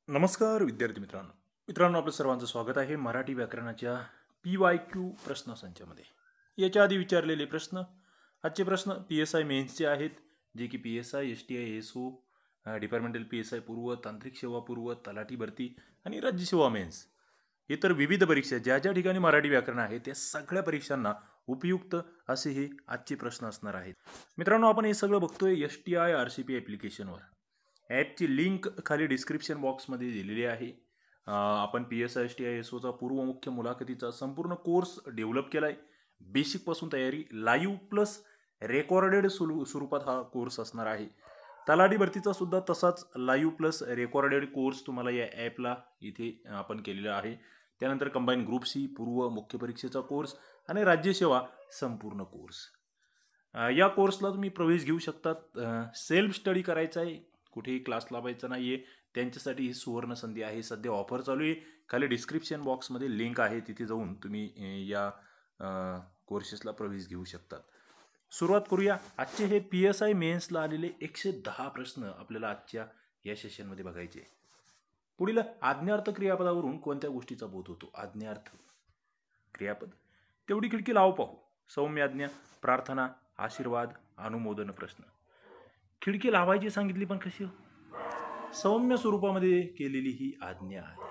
नमस्कार विद्यार्थी मित्रांनो आपलं सर्वांचं स्वागत आहे मराठी व्याकरणाच्या PYQ प्रश्नसंचामध्ये. याच्या आधी विचारलेले प्रश्न आजचे प्रश्न PSI मेन्सचे आहेत, जे की PSI STI SO departmental PSI पूर्व, तांत्रिक सेवा पूर्व, तलाठी भरती आणि राज्य सेवा मेन्स, इतर विविध परीक्षा ज्या ज्या ठिकाणी मराठी व्याकरण आहे त्या सगळ्या परीक्षांना उपयुक्त असे हे आजचे प्रश्न असणार आहेत. मित्रांनो, आपण हे सगळं बघतोय STI RCP ॲप्लिकेशनवर. ॲपची लिंक खाली डिस्क्रिप्शन बॉक्समध्ये दिलेली आहे. आपण PSI STI SOचा पूर्व मुख्य मुलाखतीचा संपूर्ण कोर्स डेव्हलप केला आहे. बेसिकपासून तयारी, लाईव्ह प्लस रेकॉर्डेड स्वरूपात हा कोर्स असणार आहे. तलाठी भरतीचा सुद्धा तसाच लाईव्ह प्लस रेकॉर्डेड कोर्स तुम्हाला या ॲपला इथे आपण केलेला आहे. त्यानंतर कंबाईन ग्रुप C पूर्व मुख्य परीक्षेचा कोर्स आणि राज्यसेवा संपूर्ण कोर्स. या कोर्सला तुम्ही प्रवेश घेऊ शकतात. सेल्फ स्टडी करायचा आहे, कुठेही क्लास लावायचा नाही आहे. त्यांच्यासाठी ही सुवर्ण संधी आहे. सध्या ऑफर चालू आहे. खाली डिस्क्रिप्शन बॉक्समध्ये लिंक आहे, तिथे जाऊन तुम्ही या कोर्सेसला प्रवेश घेऊ शकतात. सुरुवात करूया. आजचे हे PSI मेन्सला आलेले 110 प्रश्न आपल्याला आजच्या या सेशनमध्ये बघायचे. पुढील आज्ञार्थ क्रियापदावरून कोणत्या गोष्टीचा बोध होतो? आज्ञार्थ क्रियापद. तेवढी खिडकी लाव पाहू. सौम्य आज्ञा, प्रार्थना, आशीर्वाद, अनुमोदन. प्रश्न. खिडकी लावायची सांगितली, पण कशी? सौम्य स्वरूपामध्ये केलेली ही आज्ञा आहे.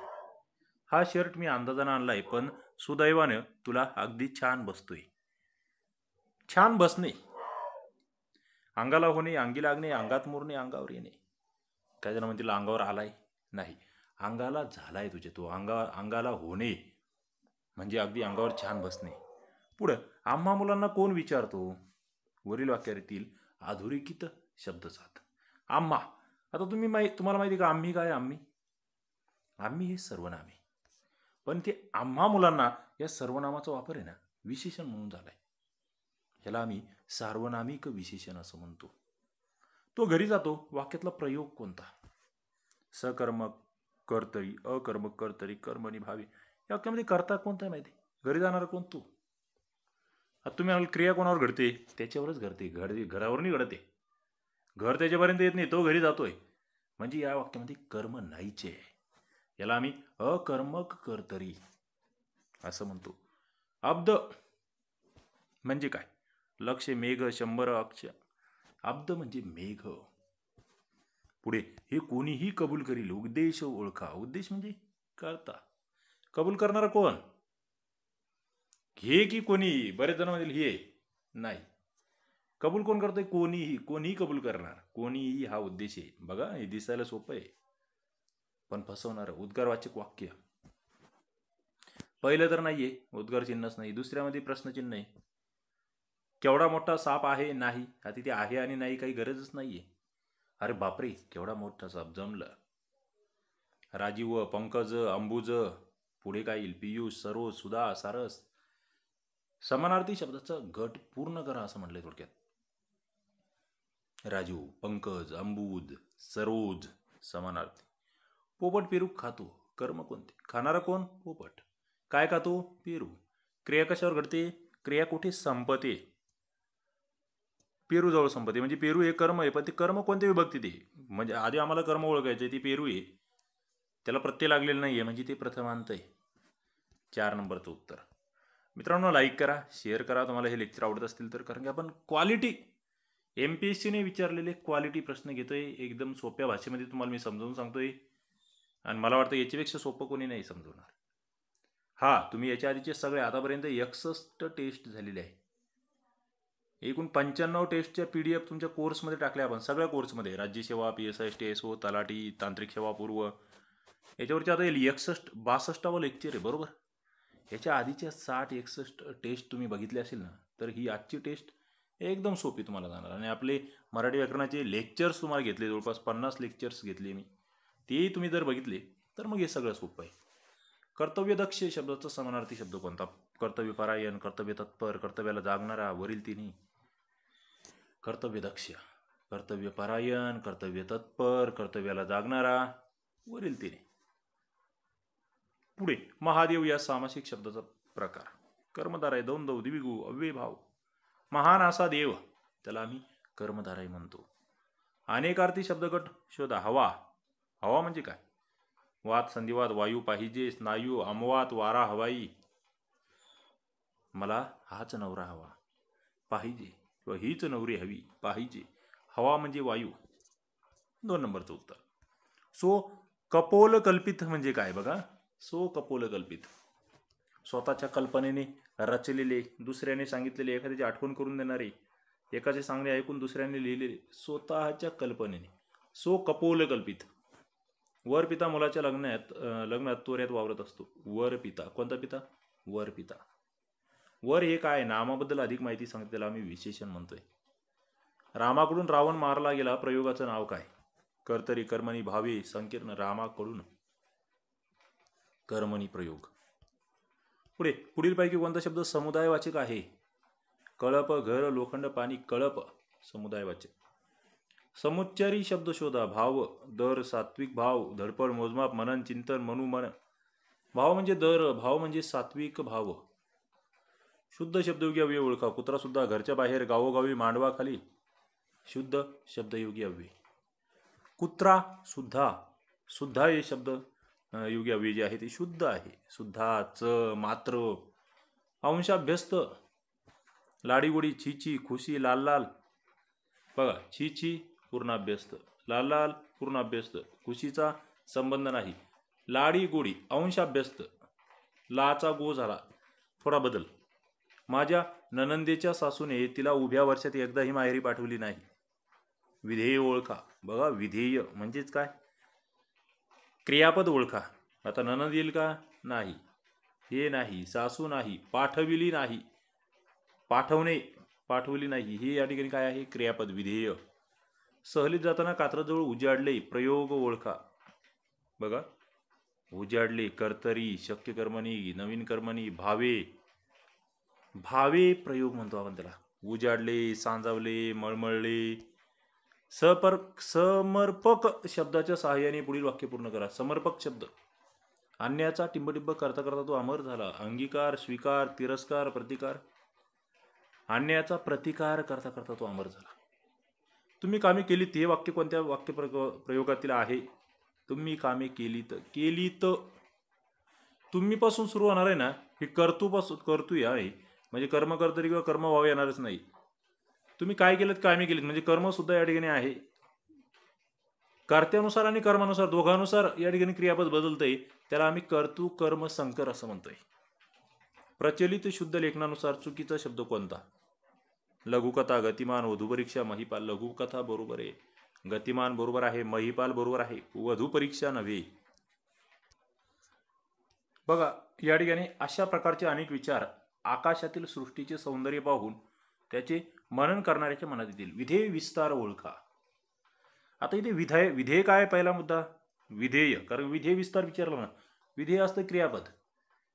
हा शर्ट मी अंदाजानं आणलाय, पण सुदैवानं तुला अगदी छान बसतोय. छान बसणे, अंगाला होणे, अंगी लागणे, अंगात मुरणे, अंगावर येणे. काय जण म्हणतील अंगावर आलाय, नाही, अंगाला झालाय तुझे. तो अंगाला होणे म्हणजे अगदी अंगावर छान बसणे. पुढं, आम्हा मुलांना कोण विचारतो? वरील वाक्यातील अधोरेखित शब्दसात. आम्हा. आता तुम्हाला माहिती का आम्ही काय? आम्ही हे सर्वनाम आहे, पण ते आम्हा मुलांना या सर्वनामाचा वापर आहे ना, विशेषण म्हणून झालाय. ह्याला आम्ही सार्वनामिक विशेषण असं म्हणतो. तो घरी जातो. वाक्यातला प्रयोग कोणता? सकर्मक कर्तरी, अकर्मक कर्तरी, कर्म निभावे. या वाक्यामध्ये कर्ता कोणता आहे माहिती? घरी जाणारा कोण? तू. आता तुम्ही म्हणाल क्रिया कोणावर घडते? त्याच्यावरच घडते. घरावर नाही घडते. घर त्याच्यापर्यंत येत नाही, तो घरी जातोय. म्हणजे या वाक्यामध्ये कर्म नाहीचे. याला आम्ही अकर्मक कर्तरी असं म्हणतो. अब्द म्हणजे काय? लक्ष, मेघ, 100 अक्ष. अब्द म्हणजे मेघ. पुढे, हे कोणीही कबूल करील. उद्देश ओळखा. उद्देश म्हणजे करता. कबूल करणारा कोण? हे की कोणी? बरेच जण म्हणतील हे नाही. कबूल कोण करतोय? कोणीही कबूल करणार. कोणीही हा उद्देश आहे. बघा, हे दिसायला सोपं आहे, पण फसवणार. उद्गारवाचक वाक्य. पहिलं तर नाहीये, उद्गार चिन्हच नाही. दुसऱ्यामध्ये प्रश्नचिन्ह आहे. केवढा मोठा साप आहे? नाही. आता तिथे आहे आणि नाही काही गरजच नाहीये. अरे बापरे, केवढा मोठा साप, जमलं. राजीव, पंकज, अंबुज. पुढे काय येईल? पियुष, सरोज, सुधा, सारस. समानार्थी शब्दाचा गट पूर्ण करा असं म्हटलंय थोडक्यात. राजू, पंकज, अंबुज, सरोज समानार्थी. पोपट पेरू खातो. कर्म कोणते? खाणारा कोण? पोपट. काय खातो? पेरू. क्रिया कशावर घडते? क्रिया कुठे संपते? पेरू जवळ संपते. म्हणजे पेरू हे कर्म आहे, पण ते कर्म कोणत्या विभक्तीत आहे? म्हणजे आधी आम्हाला कर्म ओळखायचे, ते पेरू आहे, त्याला प्रत्यय लागलेला नाहीये, म्हणजे ते प्रथमांत आहे. 4 नंबरचं उत्तर. मित्रांनो, लाईक करा, शेअर करा तुम्हाला हे लेक्चर आवडत असतील तर, कारण की आपण क्वालिटी MPSCने विचारलेले क्वालिटी प्रश्न घेतोय. एकदम सोप्या भाषेमध्ये तुम्हाला मी समजावून सांगतोय, आणि मला वाटतं याच्यापेक्षा सोपं कोणी नाही समजवणार. तुम्ही याच्या आधीचे सगळे आतापर्यंत 61 टेस्ट झालेले आहे. एकूण 95 टेस्टच्या PDF तुमच्या कोर्समध्ये टाकल्या आपण. सगळ्या कोर्समध्ये, राज्यसेवा, PSI STI SO, तलाठी, तांत्रिक सेवा पूर्व, याच्यावरचे आता 62वा लेक्चर आहे, बरोबर. याच्या आधीच्या 60-61 टेस्ट तुम्ही बघितले असेल ना, तर ही आजची टेस्ट एकदम सोपी तुम्हाला जाणार. आणि आपले मराठी व्याकरणाचे लेक्चर्स तुम्हाला घेतले, जवळपास 50 लेक्चर्स घेतले मी, तेही तुम्ही जर बघितले तर मग हे सगळं सोपं आहे. कर्तव्यदक्ष शब्दाचा समानार्थी शब्द कोणता? कर्तव्यपरायण, कर्तव्य तत्पर, कर्तव्याला जागणारा. वरील तिन्ही. कर्तव्यदक्ष, कर्तव्यपरायण, कर्तव्य तत्पर, कर्तव्याला जागणारा. वरील तिन्ही. पुढे, महादेव या सामासिक शब्दाचा प्रकार. कर्मधारय, द्वंद्व, द्विगु, अव्ययभाव. महान असा देव, त्याला आम्ही कर्मधारय म्हणतो. अनेकार्थी शब्दगट शोधा. हवा. हवा म्हणजे काय? वात संधिवात वायू पाहिजे, स्नायू आमवात वारा हवाई, मला हाच नवरा हवा पाहिजे किंवा हीच नवरी हवी पाहिजे, हवा म्हणजे वायू. 2 नंबरचं उत्तर. सो कपोल कल्पित म्हणजे काय बघा. सो कपोल कल्पित, स्वतःच्या कल्पनेने रचलेले, दुसऱ्याने सांगितलेले, एखाद्याची आठवण करून देणारे, एकाचे सांगणे ऐकून दुसऱ्याने लिहिलेले, स्वतःच्या कल्पनेने. सो कपोल कल्पित. वर पिता मुलाच्या लग्नात तोऱ्यात वावरत असतो. वर पिता, कोणता पिता? वर पिता. वर हे काय? नामाबद्दल अधिक माहिती सांगते, त्याला आम्ही विशेषण म्हणतोय. रामाकडून रावण मारला गेला, प्रयोगाचं नाव काय? कर्तरी कर्मणी भावे संकीर्ण, रामाकडून कर्मणी प्रयोग. पुढीलपैकी कोणता शब्द समुदायवाचक आहे? कळप, घर, लोखंड, पाणी. कळप समुदायवाचक. समुच्चरी शब्द शोधा. भाव, दर, सात्विक भाव, धडपड, मोजमाप, मनन, चिंतन, मन. भाव म्हणजे दर, भाव म्हणजे सात्विक भाव. शुद्ध शब्दयोगी अव्यय ओळखा. कुत्रा सुद्धा, घरच्या बाहेर, गावोगावी, मांडवाखाली. शुद्ध शब्दयोगी अव्यय. कुत्रा सुद्धा, सुद्धा हे शब्द योगी अव्यय जे आहे ते शुद्ध आहे. सुद्धा, च, मात्र. अंशाभ्यस्त, लाडीगोडी, छीची, खुशी, लाल लाल. बघा, छीची पूर्णाभ्यस्त, लाल लाल पूर्णाभ्यस्त, खुशीचा संबंध नाही. लाडी गोडी अंशाभ्यस्त, लाचा गो झाला, थोडा बदल. माझ्या ननंदेच्या सासूने तिला उभ्या वर्षात एकदाही माहेरी पाठवली नाही. विधेय ओळखा. बघा, विधेय म्हणजेच काय? क्रियापद ओळखा. आता ननंद येईल का? नाही. हे नाही, सासू नाही, पाठविली नाही, पाठवणे, पाठवली नाही, हे या ठिकाणी काय आहे? क्रियापद, विधेय. सहलीत जाताना कात्रजवळ उजाडले, प्रयोग ओळखा. बघा, उजाडले, कर्तरी, शक्य कर्मणी, नवीन कर्मणी, भावे. भावे प्रयोग म्हणतो आपण त्याला. उजाडले, सांजावले, मळमळले. समर्पक शब्दाच्या सहाय्याने पुढील वाक्य पूर्ण करा. समर्पक शब्द. अन्याचा टिंबटिंब करता करता तो अमर झाला. अंगीकार, स्वीकार, तिरस्कार, प्रतिकार. अन्याचा प्रतिकार करता करता तो अमर झाला. तुम्ही कामे केलीत हे वाक्य कोणत्या वाक्य प्रयोगातील आहे? तुम्ही कामे केलीत. तुम्ही पासून सुरू होणार आहे ना, हे कर्तृ आहे, म्हणजे कर्मकर्तरी किंवा कर्मभाव येणारच नाही. तुम्ही काय केलं? कामे केलीत म्हणजे कर्म सुद्धा या ठिकाणी आहे. कर्त्यानुसार आणि कर्मानुसार दोघांनुसार या ठिकाणी क्रियापद बदलतंय, त्याला आम्ही कर्तृ कर्म संकर असं म्हणतोय. प्रचलित शुद्ध लेखनानुसार चुकीचा शब्द कोणता? लघुकथा, गतिमान, वधूपरीक्षा, महिपाल. लघुकथा बरोबर आहे, गतिमान बरोबर आहे, महिपाल बरोबर आहे, वधूपरीक्षा नव्हे. बघा, या ठिकाणी अशा प्रकारचे अनेक विचार आकाशातील सृष्टीचे सौंदर्य पाहून त्याचे मनन करणाऱ्याच्या मनात येतील. विधेय विस्तार ओळखा. आता इथे विधेय काय? पहिला मुद्दा विधेय, कारण विधेय विस्तार विचारला ना. विधेय असतं क्रियापद,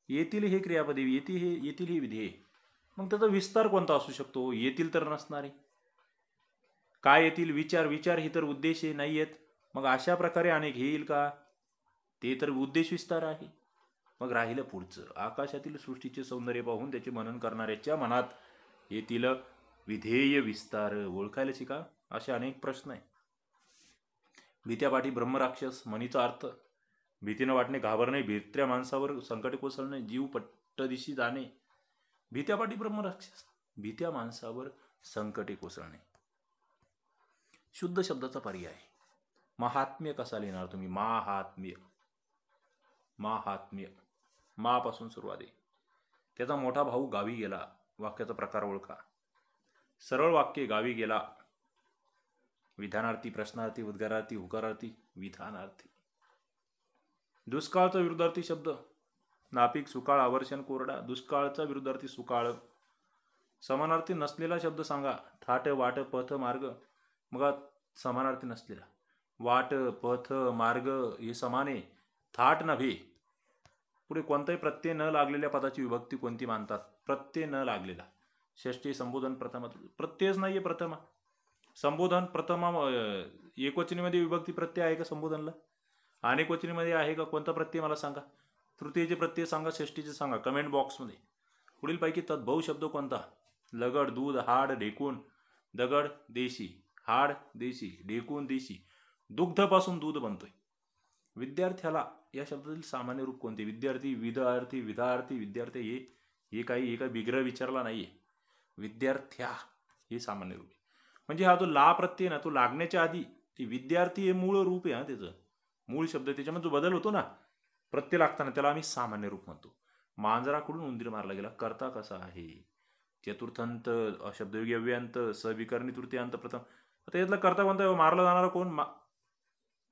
येतील हे क्रियापद, येतील हे विधेय. मग त्याचा विस्तार कोणता असू शकतो? येतील तर नसणार आहे. काय येतील? विचार ही तर उद्देश नाही आहेत. मग अशा प्रकारे अनेक हे येईल का? ते तर उद्देश विस्तार आहे. मग राहिलं पुढचं, आकाशातील सृष्टीचे सौंदर्य पाहून त्याचे मनन करणाऱ्याच्या मनात येतील विधेय विस्तार. ओळखायला शिका. असे अनेक प्रश्न आहे. भीत्यापाठी ब्रह्मराक्षस, मनीचा अर्थ भीतीनं वाटणे, घाबरणे, भित्र्या माणसावर संकट कोसळणे, जीव पट्टदिशी जाणे. भीत्यापाठी ब्रह्मराक्षस, भीत्या माणसावर संकटे कोसळणे. शुद्ध शब्दाचा पर्याय महात्म्य कसा लिहिणार तुम्ही? महात्म्य, महात्म्य, मापासून सुरुवात आहे. त्याचा मोठा भाऊ गावी गेला. वाक्याचा प्रकार ओळखा. सरळ वाक्य, गावी गेला. विधानार्थी, प्रश्नार्थी, उद्गारार्थी, हुकारार्थी, विधानार्थी. दुष्काळचा विरुद्धार्थी शब्द नापिक, सुकाळ, आवर्षण, कोरडा. दुष्काळचा विरुद्धार्थी सुकाळ. समानार्थी नसलेला शब्द सांगा. थाट, वाट, पथ, मार्ग. मग समानार्थी नसलेला वाट, पथ, मार्ग हे समाने, थाट नव्हे. पुढे कोणताही प्रत्यय न लागलेल्या पदाची विभक्ती कोणती मानतात? प्रत्यय न लागलेला. षष्ठी, संबोधन, प्रथमा. प्रत्ययच नाहीये प्रथमा. संबोधन प्रथमा एकवचनीमध्ये विभक्ती प्रत्यय आहे का संबोधनला? अनेक वचनीमध्ये आहे का? कोणता प्रत्यय मला सांगा. तृतीयचे प्रत्यय सांगा, षष्टीचे सांगा कमेंट बॉक्समध्ये. पुढीलपैकी तद्भव शब्द कोणता? लगड, दूध, हाड, ढेकून. दगड देशी, हाड देशी, ढेकून देशी. दुग्धपासून दूध बनतोय. विद्यार्थ्याला या शब्दातील सामान्य रूप कोणते? विद्यार्थी, विद्यार्थी, विद्यार्थी, विद्यार्थी, हे काही विग्रह विचारला नाहीये. विद्यार्थ्या हे सामान्य रूप आहे. म्हणजे हा जो ला प्रत्यय ना तो लागण्याच्या आधी ती विद्यार्थी हे मूळ रूप आहे. त्याचं मूळ शब्द त्याच्यामध्ये जो बदल होतो ना प्रत्यय लागताना त्याला आम्ही सामान्य रूप म्हणतो. मांजराकडून उंदीर मारला गेला. कर्ता कसा आहे? चतुर्थांत, शब्दयोगी अव्ययांत, सविकरणी तृतीयांत, प्रथम. आता यातला कर्ता कोणता? मारला जाणारा कोण?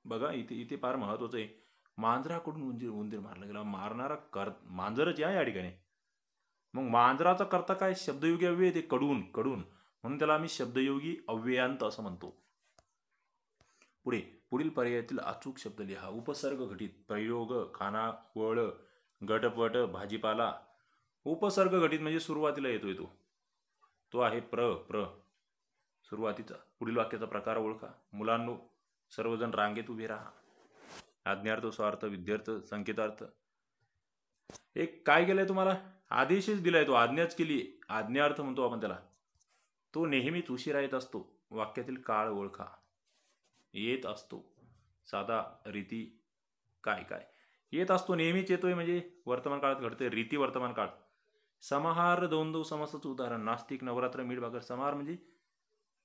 बघा इथे फार महत्वाचं आहे. मांजराकडून उंदीर मारला गेला. मारणारा मांजरच या ठिकाणी. मग मांजराचा कर्ता काय? शब्दयोगी अव्यय ते कडून म्हणून त्याला आम्ही शब्दयोगी अव्ययांत असं म्हणतो. पुढील पर्यायातील अचूक शब्द लिहा. उपसर्ग घटित. प्रयोग, खाना, वळ, गटपट, भाजीपाला. उपसर्ग घटित म्हणजे सुरुवातीला येतो तो आहे प्र सुरुवातीचा. पुढील वाक्याचा प्रकार ओळखा. मुलांनो सर्वजण रांगेत उभे राहा. आज्ञार्थ, स्वार्थ, विद्यार्थ, संकेतार्थ. एक काय केलंय तुम्हाला? आदेशच दिलाय, तो आज्ञाच केली. आज्ञार्थ म्हणतो आपण त्याला. तो नेहमीच उशिरा येत असतो. वाक्यातील काळ ओळखा. येत असतो, साधा, रीती, काय येत असतो, नेहमीच येतोय म्हणजे वर्तमान काळात घडतंय. रीती वर्तमान काळ. समाहार, दोन समासाचं उदाहरण. नास्तिक, नवरात्र, मीठ भाकर. समाहार म्हणजे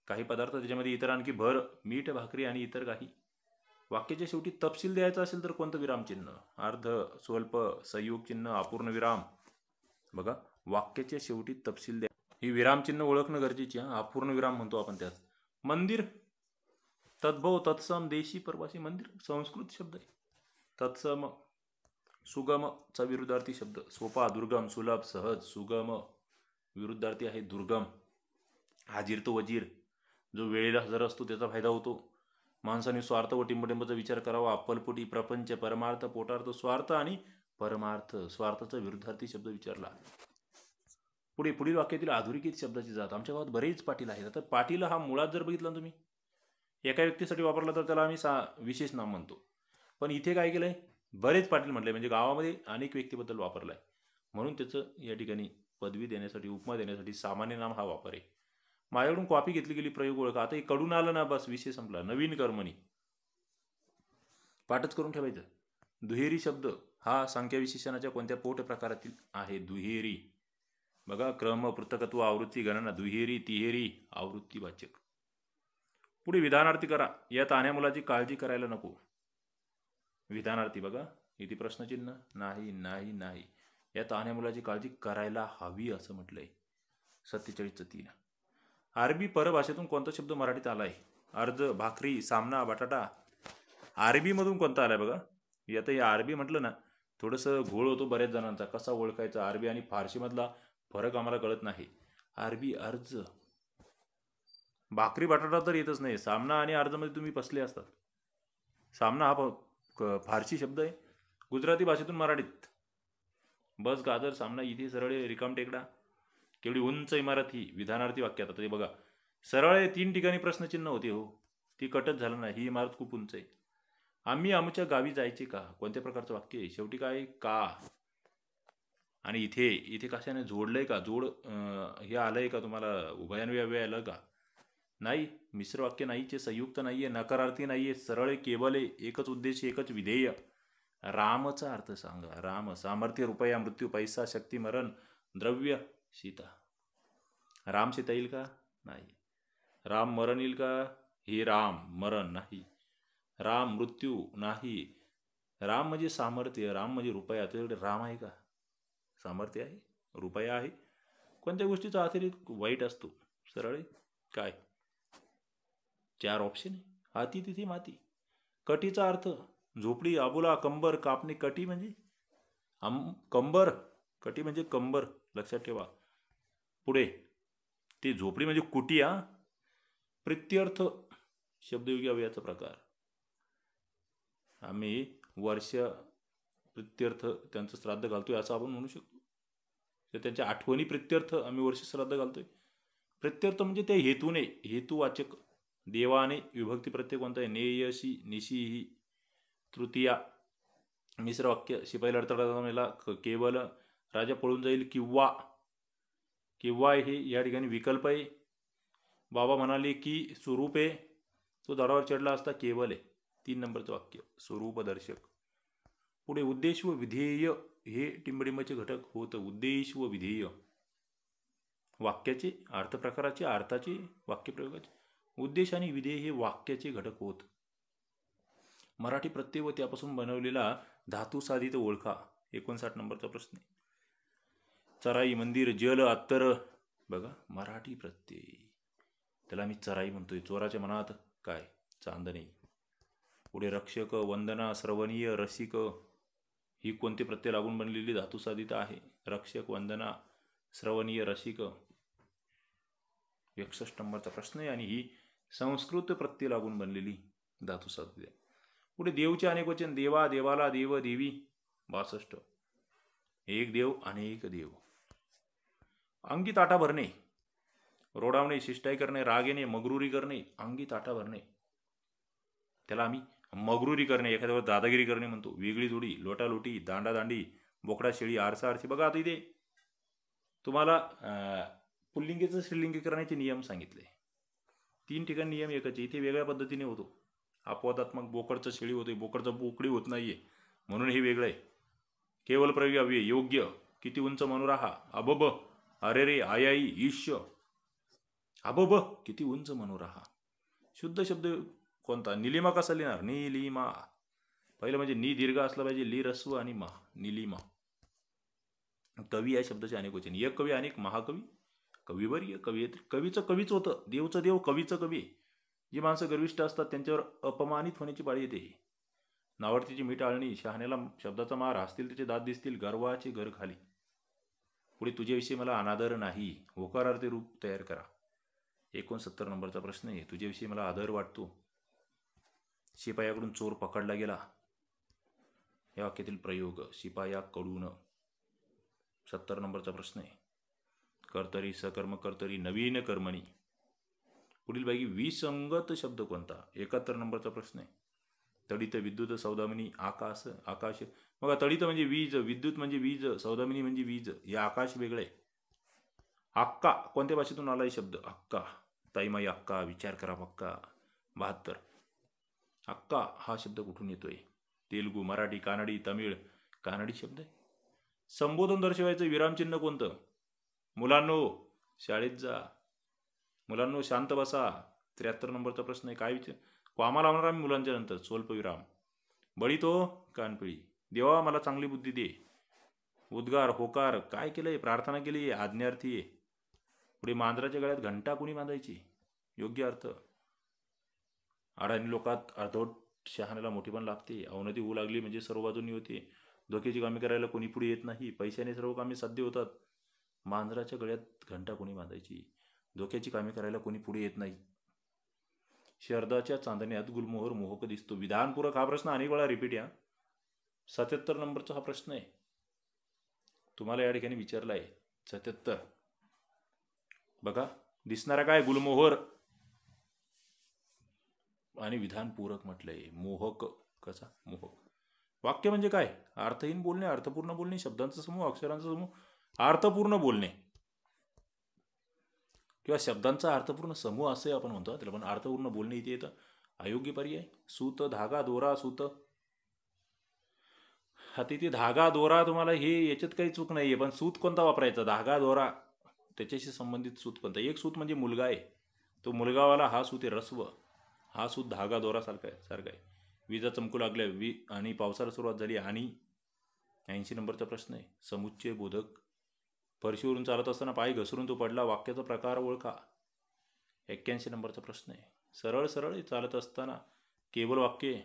काही पदार्थ, त्याच्यामध्ये इतर आणखी भर, मीठ भाकरी आणि इतर काही. वाक्याच्या शेवटी तपशील द्यायचा असेल तर कोणतं विरामचिन्ह? अर्ध, स्वल्प, संयोग चिन्ह, अपूर्ण विराम. बघा वाक्याच्या शेवटी तपशील द्या. ही विरामचिन्ह ओळखणं गरजेची आहे. अपूर्ण विराम म्हणतो आपण त्यास. मंदिर, तद्भव, तत्सम, देशी, परवासी. मंदिर संस्कृत शब्द आहे. तत्सम, सुगम चा विरुद्धार्थी शब्द. सोपा, दुर्गम, सुलभ, सहज. सुगम विरुद्धार्थी आहे दुर्गम. हाजीर तो वजीर, जो वेळेला हजर असतो त्याचा फायदा होतो. माणसाने स्वार्थ व टिंबटिंबचा विचार करावा. अप्पलपोटी, प्रपंच, परमार्थ, पोटार्थ. स्वार्थ आणि परमार्थ. स्वार्थाचा विरुद्धार्थी शब्द विचारला. पुढील वाक्यातील अधोरेखित शब्दाची जात. आमच्या गावात बरेच पाटील आहेत. आता पाटील हा मुळात जर बघितला तुम्ही एका व्यक्तीसाठी वापरला तर त्याला आम्ही विशेष नाम म्हणतो. पण इथे काय केलंय? बरेच पाटील म्हटले म्हणजे गावामध्ये अनेक व्यक्तीबद्दल वापरलाय. म्हणून त्याचं या ठिकाणी पदवी देण्यासाठी, उपमा देण्यासाठी सामान्य नाम हा वापर आहे. माझ्याकडून कॉपी घेतली गेली. प्रयोग ओळखा. आता हे कडून आलं ना बस विषय संपला. नवीन कर्मणी पाठच करून ठेवायचं. दुहेरी शब्द हा संख्या विशेषणाच्या कोणत्या पोट प्रकारातील आहे? दुहेरी. बघा क्रम, पृथकत्व, आवृत्ती, गणना. दुहेरी, तिहेरी, आवृत्तीवाचक. पुढे विधानार्थी करा. या तान्ह्या मुलाची काळजी करायला नको. विधानार्थी बघा इथे प्रश्नचिन्ह. नाही नाही नाही. या तान्ह्या मुलाची काळजी करायला हवी असं म्हटलंय. 47:3. अरबी परभाषेतून कोणता शब्द मराठीत आलाय? अर्ज, भाकरी, सामना, बटाटा. अरबी मधून कोणता आलाय बघा. आता या अरबी म्हटलं ना थोडंसं घोळ होतो बऱ्याच जणांचा. कसा ओळखायचा? अरबी आणि फारसी मधला फरक आम्हाला कळत नाही. अरबी अर्ज, भाकरी बटाटा तर येतच नाही. सामना आणि अर्जमध्ये तुम्ही फसले असतात. सामना हा फारसी शब्द आहे. गुजराती भाषेतून मराठीत बस, गाजर, सामना. इथे सरळ रिकाम टेकडा. केवढी उंच इमारत ही. विधानार्थी वाक्यात. आता ते बघा सरळ 3 ठिकाणी प्रश्नचिन्ह होते. हो ती कटच झालं नाही. ही इमारत खूप उंच आहे. आम्ही आमच्या गावी जायचे का? कोणत्या प्रकारचं वाक्य आहे? शेवटी काय? का. आणि इथे कशाने जोडलंय का? जोड हे आलंय का तुम्हाला? उभयान्वयी अव्यय आलं का? नाही. मिश्र वाक्य नाहीचे. संयुक्त नाहीये. नकारार्थी नाहीये. सरळ केवळ एकच उद्देश, एकच विधेय. रामचा अर्थ सांगा. राम, सामर्थ्य, रुपया, मृत्यू, पैसा, शक्ती, मरण, द्रव्य, सीता. राम सीता येईल का? नाही. राम मरण येईल का? हे राम मरण नाही. राम मृत्यू नाही. राम म्हणजे सामर्थ्य, राम म्हणजे रुपया. तुझ्याकडे राम आहे का? सामर्थ्य आहे, रुपया आहे. कोणत्या गोष्टीचा अतिरिक्त वाईट असतो? सरळ काय? 4 ऑप्शन. हाती, तिथे, माती. कटीचा अर्थ झोपडी, अबोला, कंबर, कापणे. कटी म्हणजे कंबर. कटी म्हणजे कंबर, लक्षात ठेवा. पुढे ती झोपडी म्हणजे कुटी. प्रित्यर्थ शब्दयोगी अव्ययाचा प्रकार. आम्ही वर्ष प्रित्यर्थ त्यांचं श्राद्ध घालतोय असं आपण म्हणू शकतो. तर त्यांच्या आठवणी प्रित्यर्थ आम्ही वर्ष श्राद्ध घालतोय. प्रित्यर्थ म्हणजे त्या हेतूने, हेतुवाचक. देवाने विभक्ती प्रत्यय कोणता आहे? नेयशी, निशीही, तृतीया. मिश्र वाक्य. शिपाई लढतळा केवळ. राजा पळून जाईल किंवा. किंवा हे या ठिकाणी विकल्प आहे. बाबा म्हणाले की स्वरूप आहे. तो झाडावर चढला असता केवळ आहे. 3 नंबरचं वाक्य स्वरूपदर्शक. पुढे उद्देश व विधेय हे टिंबडिंबाचे घटक होत. उद्देश व विधेय वाक्याचे अर्थप्रकाराचे अर्थाचे वाक्यप्रयोगाचे. उद्देश आणि विधेय हे वाक्याचे घटक होत. मराठी प्रत्यय व त्यापासून बनवलेला धातू साधित ओळखा. 59 नंबरचा प्रश्न. चराई, मंदिर, जल, अत्तर. बघा मराठी प्रत्यय, त्याला मी चराई म्हणतोय. चोराच्या मनात काय? चांदणे. पुढे रक्षक, वंदना, श्रवणीय, रसिक ही कोणते प्रत्यय लागून बनलेली धातू साधित आहे? रक्षक, वंदना, श्रवणीय, रसिक. 61 नंबरचा प्रश्न आहे आणि ही संस्कृत प्रत्यय लागून बनलेली धातू साधित आहे. पुढे देवचे अनेक वचन. देवा, देवाला, देव, देवी. 62. एक देव अनेक देव. अंगी ताटा भरणे, रोडावणे, शिष्टाई करणे, राग येणे, मगरुरी करणे. अंगी ताटा भरणे त्याला आम्ही मगरुरी करणे, एखाद्यावर दादागिरी करणे म्हणतो. वेगळी जोडी, लोटालोटी, दांडादांडी, बोकडा शेळी, आरसा आरशी. बघा आता इथे तुम्हाला पुल्लिंगीचं स्त्रीलिंगी करण्याचे नियम सांगितले. 3 ठिकाणी नियम एकच. इथे वेगळ्या पद्धतीने होतो. अपवादात्मक बोकडचं शेळी होते, बोकडचं बोकडी होत नाहीये, म्हणून हे वेगळं आहे. केवल प्रव्यव्य, योग्य, किती उंच मनोराहा, अबब, अरे रे, आयाई, ईश्य. अबब किती उंच मनोराहा. शुद्ध शब्द कोणता? निलिमा कसा लिहिणार? निलिमा. पहिलं म्हणजे नि दीर्घ असला पाहिजे, ली रस्व आणि मा, निलिमा. कवी या शब्दाचे अनेक वचन. एक कवी, अनेक महाकवी, कविवर्य, कवयित्री. कवीचं कवीच होतं, देवचं देव, कवीचं कवी. जी माणसं गर्विष्ठ असतात त्यांच्यावर अपमानित होण्याची पाळी येते. नावडतीची मीठ आळणी, शहाण्याला शब्दाचा मार, हसतील त्याचे दात दिसतील, गर्वाचे घर खाली. पुढे तुझ्याविषयी मला अनादर नाही, होकारार्थी रूप तयार करा. 69 नंबरचा प्रश्न आहे. तुझ्याविषयी मला आदर वाटतो. शिपायाकडून चोर पकडला गेला. या वाक्यातील प्रयोग शिपायाकडून. 70 नंबरचा प्रश्न आहे. कर्तरी, सकर्म कर्तरी, नवीन कर्मणी. पुढील पैकी विसंगत शब्द कोणता? 71 नंबरचा प्रश्न आहे. तडित, विद्युत, सौदामिनी, आकाश. आकाश बघा, तडित म्हणजे वीज, विद्युत म्हणजे वीज, सौदामिनी म्हणजे वीज. हे आकाश वेगळे. अक्का कोणत्या भाषेतून आलाय शब्द? अक्का. ताईमाई अक्का, विचार करा पक्का. 72. अक्का हा शब्द कुठून येतोय? तेलुगू, मराठी, कानडी, तमिळ. कानडी शब्द आहे. संबोधन दर्शवायचं विरामचिन्ह कोणतं? मुलांनो शाळेत जा, मुलांनो शांत बसा. 73 नंबरचा प्रश्न आहे. काय विचार? कामा लावणार आम्ही मुलांच्या नंतर, स्वल्पविराम. बळी तो कानपिळी. देवा मला चांगली बुद्धी दे. उद्गार, होकार. काय केलंय? प्रार्थना केली, आज्ञार्थी आहे. पुढे मांजराच्या गळ्यात घंटा कोणी बांधायची? योग्य अर्थ. अडाणी लोकात अर्धवट शहाण्याला मोठी पण लागते. अवनती होऊ लागली म्हणजे सर्व बाजूंनी होते. धोक्याची कामे करायला कोणी पुढे येत नाही. पैशाने सर्व कामे साध्य होतात. मांजराच्या गळ्यात घंटा कोणी बांधायची? धोक्याची कामे करायला कोणी पुढे येत नाही. शरदाच्या चांदण्यात गुलमोहर मोहक दिसतो. विधानपूरक. हा प्रश्न अनेक वेळा रिपीट या. 77 नंबरचा हा प्रश्न आहे. तुम्हाला या ठिकाणी विचारला आहे. 77 बघा, दिसणारा काय? गुलमोहर. आणि विधानपूरक म्हटलंय. मोहक. कसा? मोहक. वाक्य म्हणजे काय? अर्थहीन बोलणे, अर्थपूर्ण बोलणे, शब्दांचा समूह, अक्षरांचा समूह, अर्थपूर्ण बोलणे किंवा शब्दांचा अर्थपूर्ण समूह असे आपण म्हणतो त्याला. पण अर्थपूर्ण बोलणे इथे येतं. अयोग्य पर्याय. सूत, धागा, दोरा, सूत. हा तिथे धागा, दोरा तुम्हाला हे याच्यात काही चूक नाहीये. पण सूत कोणता वापरायचा? धागा, दोरा त्याच्याशी संबंधित सूत कोणता? एक सूत म्हणजे मुलगा आहे, तो मुलगावाला हा सूत आहे रस्व. हा सूत धागा दोरा सारखा आहे. विजा चमकू लागल्या आणि पावसाला सुरुवात झाली. आणि 80 नंबरचा प्रश्न आहे. समुच्चय बोधक. फरशीवरून चालत असताना पाय घसरून तो पडला. वाक्याचा प्रकार ओळखा. 81 नंबरचा प्रश्न आहे. सरळ सरळ चालत असताना केवळ वाक्य.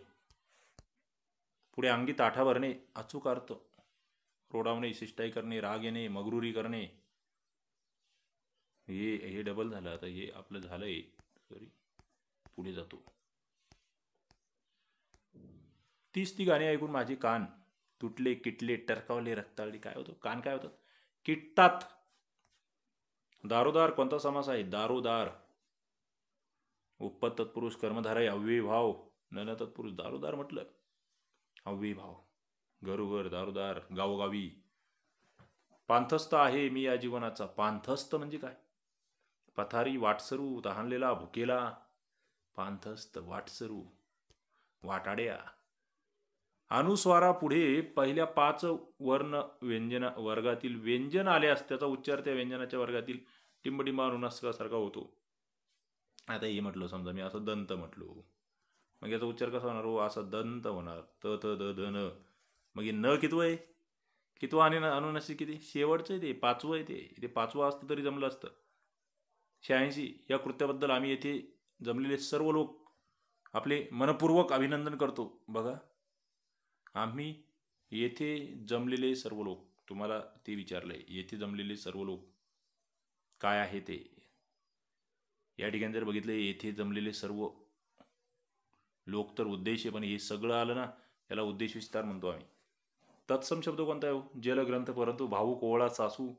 पुढे अंगी ताठा भरणे, अचूक अर्थ. रोडावणे, शिष्टाई करणे, राग येणे, मगरुरी करणे. हे डबल झालं. आता हे आपलं झालंय. सॉरी, पुढे जातो. 30 ती गाणी ऐकून माझे कान तुटले, किटले, टरकावले, रक्ताळले. काय होतं? कान काय होतात? किटतात. दारोदार कोणता समास आहे? दारोदार. उपपद तत्पुरुष, कर्मधारय, अव्ययी भाव, नन तत्पुरुष. दारोदार म्हटलं अव्ययी भाव. घरोघर, दारोदार, गावोगावी. पांथस्थ आहे मी या जीवनाचा. पांथस्थ म्हणजे काय? पथारी, वाटसरू, तहानलेला, भुकेला. पांथस्थ, वाटसरू. वाटाड्या. अनुस्वारापुढे पहिल्या 5 वर्ण व्यंजना वर्गातील व्यंजन आल्यास त्याचा उच्चार त्या व्यंजनाच्या वर्गातील टिंबटिंबा अनुनासिकासारखा होतो. आता हे म्हटलं, समजा मी असं दंत म्हटलो, मग याचा उच्चार कसा होणार हो? असा दंत होणार. त त द ध न. मग हे न कितवं आहे? कितवं आणि अनुनासिक किती? शेवटचं आहे ते, 5वं आहे ते. इथे 5वं असतं तरी जमलं असतं. 86 या कृत्याबद्दल आम्ही येथे जमलेले सर्व लोक आपले मनपूर्वक अभिनंदन करतो. बघा, आम्ही येथे जमलेले सर्व लोक, तुम्हाला ते विचारलंय, येथे जमलेले सर्व लोक काय आहे ते. या ठिकाणी जर बघितलं, येथे जमलेले सर्व लोक तर उद्देश आहे, पण हे सगळं आलं ना, याला उद्देश विस्तार म्हणतो आम्ही. तत्सम शब्द कोणता आहे? जलग्रंथ, परंतु भाऊ, कोवळा, सासू,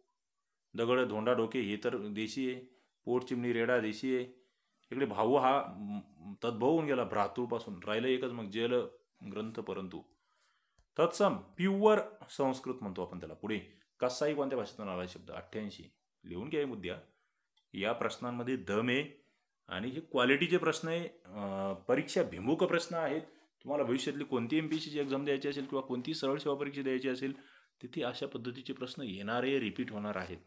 दगड, धोंडा, डोके हे तर देशी आहे. पोट, चिमणी, रेडा देशी आहे. इकडे भाऊ हा तद्भव होऊन गेला भ्रातृपासून, राहिलं एकच मग जल ग्रंथ परंतु. तत्सम प्युअर संस्कृत म्हणतो आपण त्याला. पुढे कसाही कोणत्या भाषेतून आला शब्द? 88 लिहून घ्या मुद्द्या. या प्रश्नांमध्ये दम आहे आणि हे क्वालिटीचे प्रश्न आहे, परीक्षा भिमुख प्रश्न आहेत. तुम्हाला भविष्यातली कोणती MPSCची एक्झाम द्यायची असेल किंवा कोणती सरळ सेवा परीक्षा द्यायची असेल, तिथे अशा पद्धतीचे प्रश्न येणारे रिपीट होणार आहेत.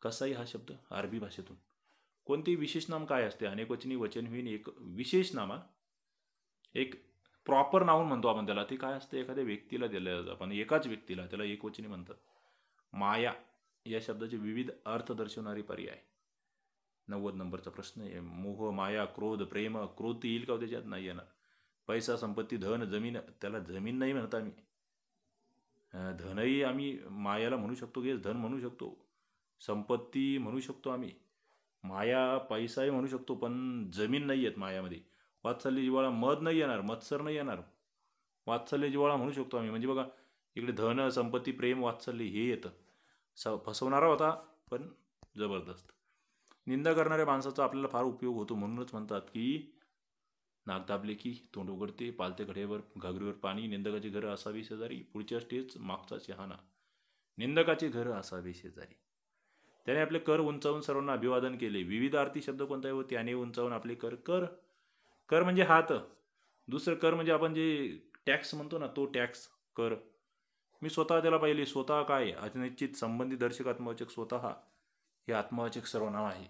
कसाही हा शब्द अरबी भाषेतून. कोणते विशेष नाम काय असते? अनेकवचनी, वचनहीन, एक विशेष नामा, एक प्रॉपर नाऊन म्हणतो आपण त्याला. ते काय असते? एखाद्या व्यक्तीला दिलं जातं आपण, एकाच व्यक्तीला, त्याला एकवचनी म्हणतात. माया या शब्दाचे विविध अर्थ दर्शवणारे पर्याय. 90 नंबरचा प्रश्न आहे. मोह, माया, क्रोध, प्रेम. क्रोध येईल का त्याच्यात? नाही येणार. पैसा, संपत्ती, धन, जमीन. त्याला जमीन नाही म्हणत आम्ही. धनही आम्ही मायाला म्हणू शकतो, की धन म्हणू शकतो, संपत्ती म्हणू शकतो आम्ही, माया पैसाही म्हणू शकतो, पण जमीन नाही येत मायामध्ये. वात्सल्य, जिव्हाळा, मद नाही येणार, मत्सर नाही येणार. वात्सल्य, जिव्हाळा म्हणू शकतो आम्ही. म्हणजे बघा, इकडे धन, संपत्ती, प्रेम, वात्सल्य हे येतं. फसवणारा होता पण जबरदस्त. निंदा करणाऱ्या माणसाचा आपल्याला फार उपयोग होतो. म्हणूनच म्हणतात की नाक दाबले की तोंड उघडते, पालते कडेवर घागरीवर पाणी, निंदकाचे घर असावे शेजारी. पुढच्या स्टेज मागचा शहाणा. निंदकाचे घर असावे शेजारी. त्याने आपले कर उंचावून सर्वांना अभिवादन केले. विविध अर्थी शब्द कोणता आहे? व त्याने उंचावून आपले कर. कर कर म्हणजे हात. दुसरं कर म्हणजे आपण जे टॅक्स म्हणतो ना, तो टॅक्स कर. मी स्वतः त्याला पाहिले. स्वतः काय? अनिश्चित, संबंधी, दर्शक, आत्मवाचक. स्वतः हे आत्मवाचक सर्वनाम आहे.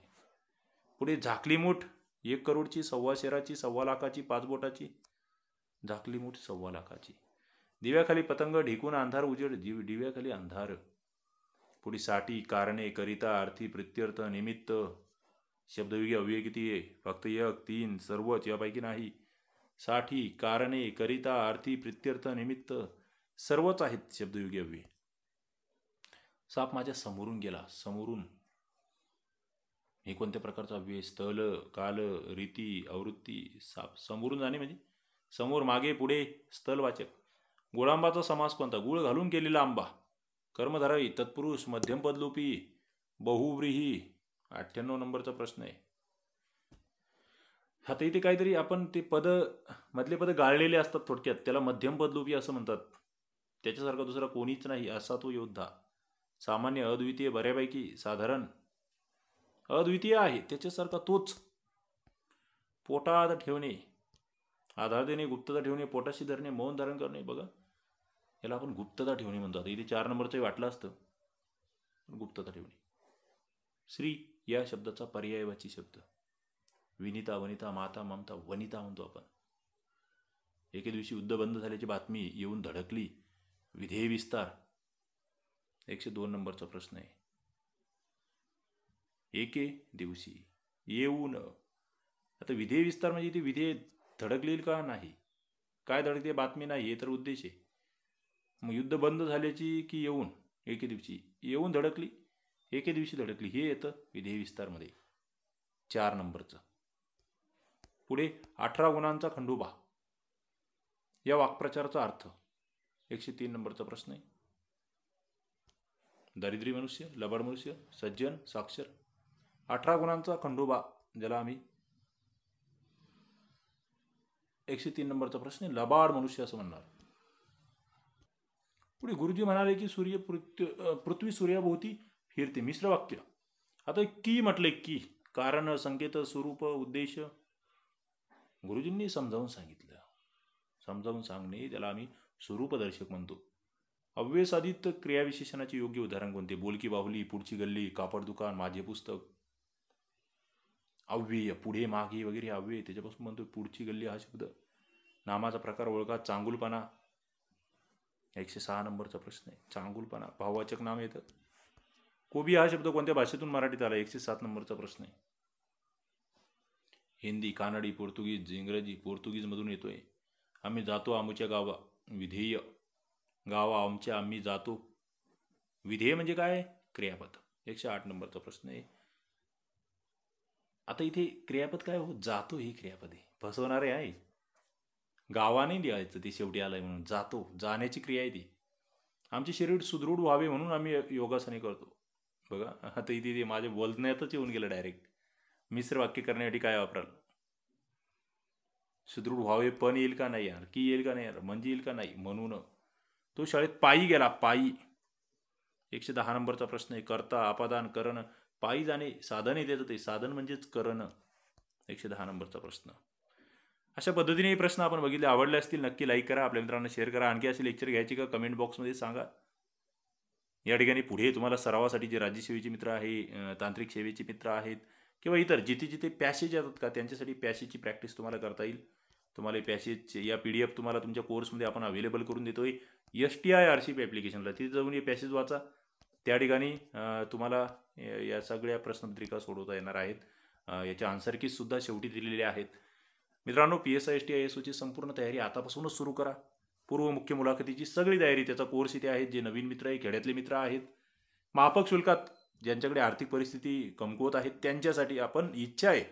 पुढे झाकली मूठ. 1 करोडची, 1.25 शेराची, 1.25 लाखाची, 5 बोटाची. झाकली मूठ 1.25 लाखाची. दिव्याखाली पतंग, ढिकून अंधार, उजेड. दिव्याखाली अंधार. पुढे साठी, कारणे, करिता, अर्थी, प्रत्यर्थ, निमित्त. शब्दयोगी अव्यय किती आहे? फक्त 1, 3, सर्वच यापैकी नाही. साठी, कारणे, करिता, अर्थी, प्रत्यर्थ, निमित्त सर्वच आहेत शब्दयोगी अव्यय. साप माझ्या समोरून गेला. समोरून हे कोणत्या प्रकारचा अव्यय? स्थल, काल, रीती, आवृत्ती. साप समोरून जाणे म्हणजे समोर, मागे, पुढे. स्थलवाचक. गुळांबाचा समास कोणता? गुळ घालून केलेला आंबा. कर्मधारय, तत्पुरुष, मध्यमपदलोपी, बहुव्रीही. 98 नंबरचा प्रश्न आहे. आता इथे काहीतरी आपण ते पद मधले पद गाळलेले असतात थोडक्यात, त्याला मध्यमपदलोपी असं म्हणतात. त्याच्यासारखा दुसरा कोणीच नाही असा तो योद्धा. सामान्य, अद्वितीय, बऱ्यापैकी, साधारण. अद्वितीय आहे त्याच्यासारखा तोच. पोटात ठेवणे, आधार देणे, गुप्तता ठेवणे, पोटाशी धरणे, मौन धारण करणे. बघा, याला आपण गुप्तता ठेवणे म्हणतात. इथे 4 नंबरचं वाटलं असतं. गुप्तता ठेवणे. श्री या शब्दाचा पर्यायवाची शब्द. विनिता, वनिता, माता, ममता, वनिता म्हणतो आपण. एके दिवशी युद्ध बंद झाल्याची बातमी येऊन धडकली. विधेय विस्तार. 102 नंबरचा प्रश्न आहे. एके दिवशी येऊन. आता विधेय विस्तार म्हणजे ती विधेय धडकलेली का नाही? काय धडकते? बातमी नाही, हे तर उद्देश आहे. मग युद्ध बंद झाल्याची की येऊन? एके दिवशी येऊन धडकली, एके दिवशी धडकली, हे येतं विधेय विस्तारमध्ये. 4 नंबरचं. पुढे 18 गुणांचा खंडोबा या वाक्प्रचाराचा अर्थ. 103 नंबरचा प्रश्न आहे. दरिद्री मनुष्य, लबाड मनुष्य, सज्जन, साक्षर. 18 गुणांचा खंडोबा ज्याला आम्ही 103 नंबरचा प्रश्न आहे. लबाड मनुष्य असं म्हणणार. पुढे गुरुजी म्हणाले की सूर्य पृथ्वी सूर्याभोवती फिरते. मिश्र वाक्य. आता की म्हटले की कारण, संकेत, स्वरूप, उद्देश. गुरुजींनी समजावून सांगितलं. समजावून सांगणे त्याला आम्ही स्वरूपदर्शक म्हणतो. अव्ययसाधित क्रियाविशेषणाचे योग्य उदाहरण कोणते? बोलकी बाहुली, पुढची गल्ली, कापड दुकान, माझे पुस्तक. अव्यय पुढे मागे वगैरे अव्यय, त्याच्यापासून म्हणतो पुढची गल्ली हा शब्द. नामाचा प्रकार ओळखा. चांगुलपणा 106 नंबरचा प्रश्न आहे. चांगुलपणा भाववाचक नाम येतं. कोबी हा शब्द कोणत्या भाषेतून मराठीत आला? 107 नंबरचा प्रश्न आहे. हिंदी, कानडी, पोर्तुगीज, इंग्रजी. पोर्तुगीजमधून येतोय. आम्ही जातो आमच्या गावा. विधेय गावा आमच्या, आम्ही जातो. विधेय म्हणजे काय? क्रियापद. 108 नंबरचा प्रश्न आहे. आता इथे क्रियापद काय हो? जातो ही क्रियापद आहे. फसवणारे आहे. गावाने लिहायचं ते शेवटी आलंय म्हणून. जातो, जाण्याची क्रिया आहे ती. आमचे शरीर सुदृढ व्हावे म्हणून आम्ही योगासने करतो. बघा आता इथे ते माझ्या बोलण्यातच येऊन गेलं डायरेक्ट. मिश्र वाक्य करण्यासाठी काय वापराल? सुदृढ व्हावे पण येईल का नाही यार? की येईल का नाही यार? म्हणजे येईल का नाही? म्हणून. तो शाळेत पायी गेला. पायी. 110 नंबरचा प्रश्न आहे. करता, अपादान, करण. पायी जाणे साधन आहे त्याचं, ते साधन म्हणजेच करणं. 110 नंबरचा प्रश्न. अशा पद्धतीने हे प्रश्न आपण बघितले. आवडले असतील नक्की लाईक करा, आपल्या मित्रांना शेअर करा. आणखी असे लेक्चर घ्यायचे का कमेंट बॉक्समध्ये सांगा. या ठिकाणी पुढे तुम्हाला सरावासाठी जे राज्यसेवेचे मित्र आहे, तांत्रिक सेवेचे मित्र आहेत किंवा इतर जिथे जिथे पॅसेज येतात का त्यांच्यासाठी पॅसेजची प्रॅक्टिस तुम्हाला करता येईल. तुम्हाला पॅसेज या PDF तुम्हाला तुमच्या कोर्समध्ये आपण अवेलेबल करून देतोय. STI RCP ॲप्लिकेशनला तिथे जाऊन हे पॅसेज वाचा. त्या ठिकाणी तुम्हाला या सगळ्या प्रश्नपत्रिका सोडवता येणार आहेत. याच्या आन्सर कीज सुद्धा शेवटी दिलेले आहेत. मित्रांनो, PSI STI ASOची संपूर्ण तयारी आतापासूनच सुरू करा. पूर्व मुख्य मुलाखतीची सगळी तयारी, त्याचा कोर्स इथे आहेत. जे नवीन मित्र आहे, खेड्यातले मित्र आहेत, माफक शुल्कात ज्यांच्याकडे आर्थिक परिस्थिती कमकुवत आहेत त्यांच्यासाठी आपण इच्छा आहे,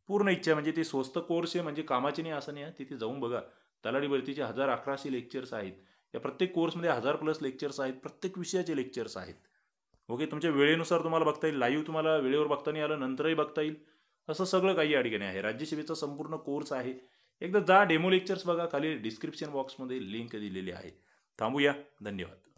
पूर्ण इच्छा आहे. म्हणजे ते स्वस्त कोर्स आहे, म्हणजे कामाचे नाही असं नाही. तिथे जाऊन बघा. तलाठी भरतीचे 1100 लेक्चर्स आहेत. या प्रत्येक कोर्समध्ये 1000+ लेक्चर्स आहेत. प्रत्येक विषयाचे लेक्चर्स आहेत. ओके, तुमच्या वेळेनुसार तुम्हाला बघता येईल. लाईव्ह तुम्हाला वेळेवर बघता नाही आलं नंतरही बघता येईल. असं सगळं काही या ठिकाणी आहे. राज्यसेवेचा संपूर्ण कोर्स आहे. एकदा जा, डेमो लेक्चर्स बघा. खाली डिस्क्रिप्शन बॉक्समध्ये लिंक दिलेली आहे. थांबूया. धन्यवाद.